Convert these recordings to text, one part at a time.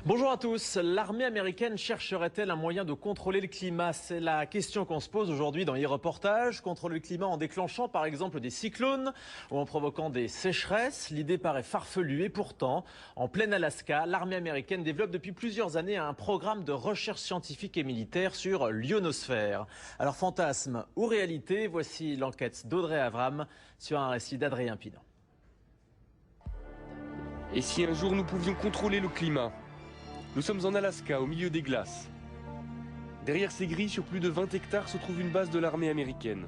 Bonjour à tous. L'armée américaine chercherait-elle un moyen de contrôler le climat? C'est la question qu'on se pose aujourd'hui dans e-reportage. Contrôler le climat en déclenchant par exemple des cyclones ou en provoquant des sécheresses. L'idée paraît farfelue et pourtant, en plein Alaska, l'armée américaine développe depuis plusieurs années un programme de recherche scientifique et militaire sur l'ionosphère. Alors fantasme ou réalité, voici l'enquête d'Audrey Avram sur un récit d'Adrien Pinon. Et si un jour nous pouvions contrôler le climat? Nous sommes en Alaska, au milieu des glaces. Derrière ces grilles, sur plus de 20 hectares, se trouve une base de l'armée américaine.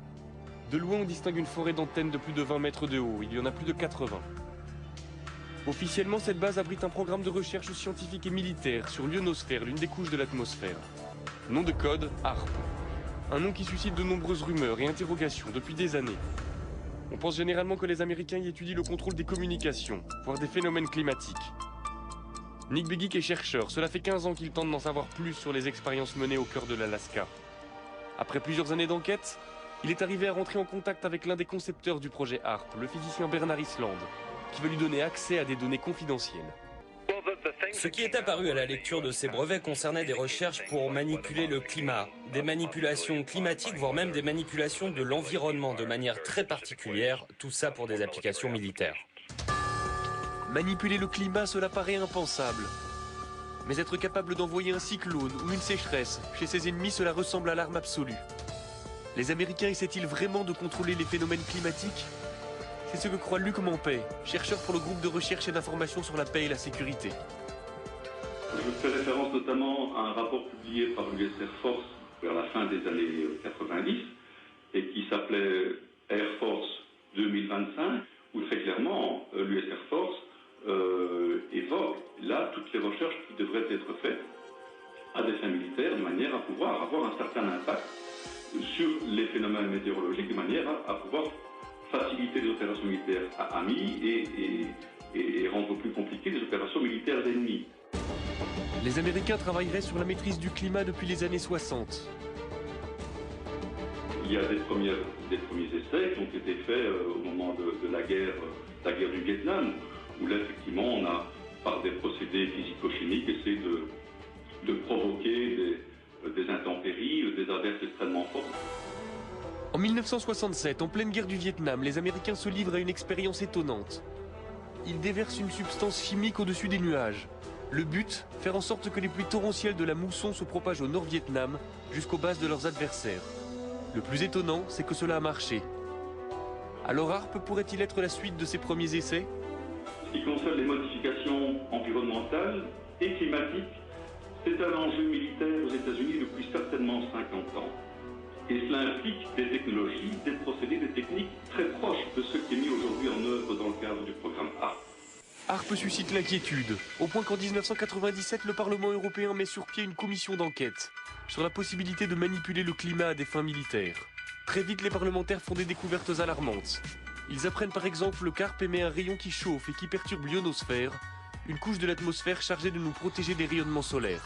De loin, on distingue une forêt d'antennes de plus de 20 mètres de haut. Il y en a plus de 80. Officiellement, cette base abrite un programme de recherche scientifique et militaire sur l'ionosphère, l'une des couches de l'atmosphère. Nom de code, HAARP. Un nom qui suscite de nombreuses rumeurs et interrogations depuis des années. On pense généralement que les Américains y étudient le contrôle des communications, voire des phénomènes climatiques. Nick Begich est chercheur, cela fait 15 ans qu'il tente d'en savoir plus sur les expériences menées au cœur de l'Alaska. Après plusieurs années d'enquête, il est arrivé à rentrer en contact avec l'un des concepteurs du projet HAARP, le physicien Bernard Island, qui veut lui donner accès à des données confidentielles. Ce qui est apparu à la lecture de ces brevets concernait des recherches pour manipuler le climat, des manipulations climatiques, voire même des manipulations de l'environnement de manière très particulière, tout ça pour des applications militaires. Manipuler le climat, cela paraît impensable. Mais être capable d'envoyer un cyclone ou une sécheresse chez ses ennemis, cela ressemble à l'arme absolue. Les Américains essaient-ils vraiment de contrôler les phénomènes climatiques? C'est ce que croit Luc Mampey, chercheur pour le groupe de recherche et d'information sur la paix et la sécurité. Je fais référence notamment à un rapport publié par l'US Air Force vers la fin des années 90 et qui s'appelait Air Force 2025, où très clairement l'US Air Force évoque là toutes les recherches qui devraient être faites à des fins militaires de manière à pouvoir avoir un certain impact sur les phénomènes météorologiques, de manière à pouvoir faciliter les opérations militaires amis et rendre plus compliquées les opérations militaires d'ennemis. Les Américains travailleraient sur la maîtrise du climat depuis les années 60. Il y a des premiers essais qui ont été faits au moment de la guerre du Vietnam, où là, effectivement, on a, par des procédés physico-chimiques, essayé de provoquer des intempéries, des averses extrêmement fortes. En 1967, en pleine guerre du Vietnam, les Américains se livrent à une expérience étonnante. Ils déversent une substance chimique au-dessus des nuages. Le but, faire en sorte que les pluies torrentielles de la mousson se propagent au Nord-Vietnam jusqu'aux bases de leurs adversaires. Le plus étonnant, c'est que cela a marché. Alors HAARP pourrait-il être la suite de ces premiers essais? Ce qui concerne les modifications environnementales et climatiques, c'est un enjeu militaire aux États-Unis depuis certainement 50 ans. Et cela implique des technologies, des procédés, des techniques très proches de ce qui est mis aujourd'hui en œuvre dans le cadre du programme HAARP. HAARP suscite l'inquiétude, au point qu'en 1997, le Parlement européen met sur pied une commission d'enquête sur la possibilité de manipuler le climat à des fins militaires. Très vite, les parlementaires font des découvertes alarmantes. Ils apprennent par exemple qu'HAARP émet un rayon qui chauffe et qui perturbe l'ionosphère, une couche de l'atmosphère chargée de nous protéger des rayonnements solaires.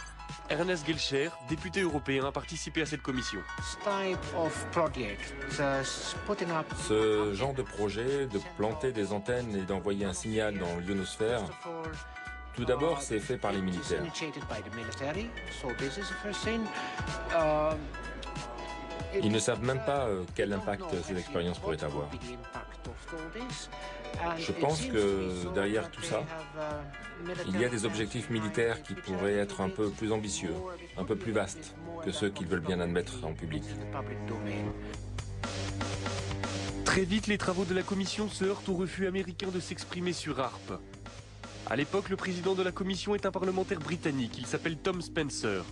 Ernest Gelscher, député européen, a participé à cette commission. Ce genre de projet, de planter des antennes et d'envoyer un signal dans l'ionosphère, tout d'abord, c'est fait par les militaires. Ils ne savent même pas quel impact ces expériences pourraient avoir. Je pense que derrière tout ça, il y a des objectifs militaires qui pourraient être un peu plus ambitieux, un peu plus vastes que ceux qu'ils veulent bien admettre en public. Très vite, les travaux de la commission se heurtent au refus américain de s'exprimer sur HAARP. À l'époque, le président de la commission est un parlementaire britannique, il s'appelle Tom Spencer.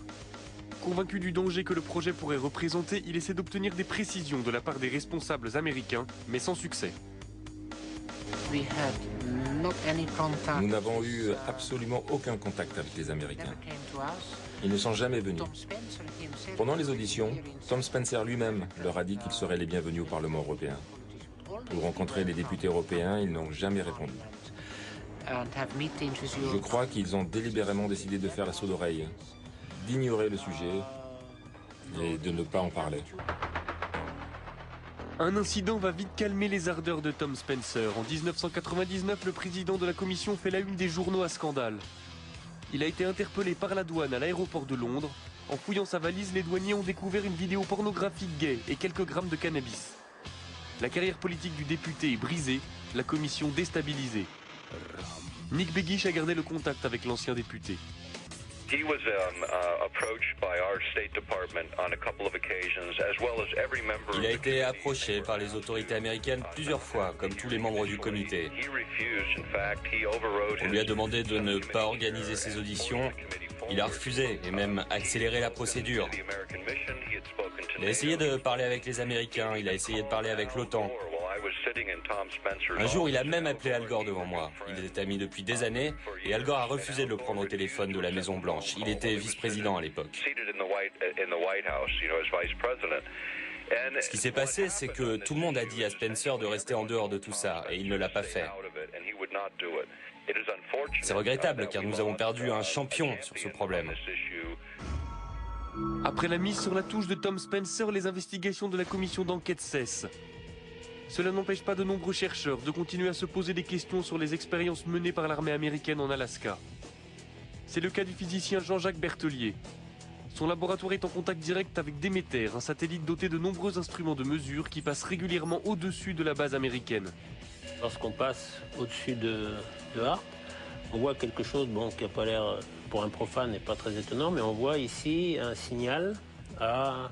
Convaincu du danger que le projet pourrait représenter, il essaie d'obtenir des précisions de la part des responsables américains, mais sans succès. Nous n'avons eu absolument aucun contact avec les Américains. Ils ne sont jamais venus. Pendant les auditions, Tom Spencer lui-même leur a dit qu'ils seraient les bienvenus au Parlement européen. Pour rencontrer les députés européens, ils n'ont jamais répondu. Je crois qu'ils ont délibérément décidé de faire la sourde oreille, d'ignorer le sujet et de ne pas en parler. Un incident va vite calmer les ardeurs de Tom Spencer. En 1999, le président de la commission fait la une des journaux à scandale. Il a été interpellé par la douane à l'aéroport de Londres. En fouillant sa valise, les douaniers ont découvert une vidéo pornographique gay et quelques grammes de cannabis. La carrière politique du député est brisée, la commission déstabilisée. Nick Begich a gardé le contact avec l'ancien député. Il a été approché par les autorités américaines plusieurs fois, comme tous les membres du comité. On lui a demandé de ne pas organiser ses auditions. Il a refusé et même accéléré la procédure. Il a essayé de parler avec les Américains, il a essayé de parler avec l'OTAN. Un jour, il a même appelé Al Gore devant moi. Ils étaient amis depuis des années et Al Gore a refusé de le prendre au téléphone de la Maison Blanche. Il était vice-président à l'époque. Ce qui s'est passé, c'est que tout le monde a dit à Spencer de rester en dehors de tout ça et il ne l'a pas fait. C'est regrettable car nous avons perdu un champion sur ce problème. Après la mise sur la touche de Tom Spencer, les investigations de la commission d'enquête cessent. Cela n'empêche pas de nombreux chercheurs de continuer à se poser des questions sur les expériences menées par l'armée américaine en Alaska. C'est le cas du physicien Jean-Jacques Berthelier. Son laboratoire est en contact direct avec Demeter, un satellite doté de nombreux instruments de mesure qui passe régulièrement au-dessus de la base américaine. Lorsqu'on passe au-dessus de Harp, on voit quelque chose qui n'a pas l'air, pour un profane, n'est pas très étonnant, mais on voit ici un signal à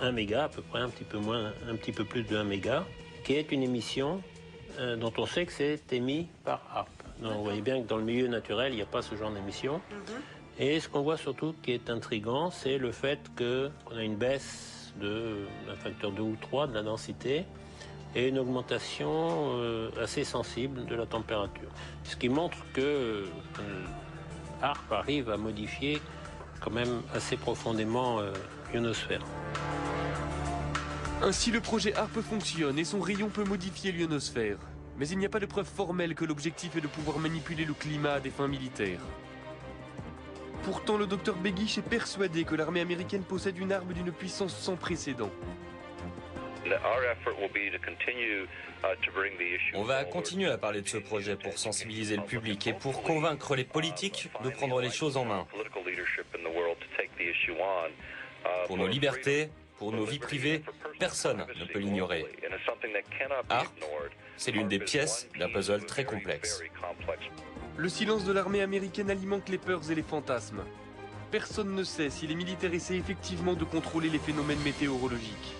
1 méga, à peu près un petit peu plus de 1 méga, qui est une émission dont on sait que c'est émis par Harp. Donc vous voyez bien que dans le milieu naturel, il n'y a pas ce genre d'émission. Et ce qu'on voit surtout qui est intriguant, c'est le fait qu'on a une baisse d'un facteur 2 ou 3 de la densité et une augmentation assez sensible de la température. Ce qui montre que Harp arrive à modifier quand même assez profondément l'ionosphère. Ainsi, le projet HARP fonctionne et son rayon peut modifier l'ionosphère. Mais il n'y a pas de preuve formelle que l'objectif est de pouvoir manipuler le climat à des fins militaires. Pourtant, le docteur Begich est persuadé que l'armée américaine possède une arme d'une puissance sans précédent. On va continuer à parler de ce projet pour sensibiliser le public et pour convaincre les politiques de prendre les choses en main. Pour nos libertés, pour nos vies privées, personne ne peut l'ignorer. HARP, c'est l'une des pièces d'un puzzle très complexe. Le silence de l'armée américaine alimente les peurs et les fantasmes. Personne ne sait si les militaires essaient effectivement de contrôler les phénomènes météorologiques.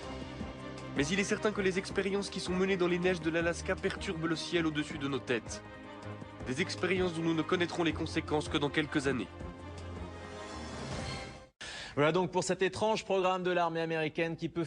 Mais il est certain que les expériences qui sont menées dans les neiges de l'Alaska perturbent le ciel au-dessus de nos têtes. Des expériences dont nous ne connaîtrons les conséquences que dans quelques années. Voilà donc pour cet étrange programme de l'armée américaine qui peut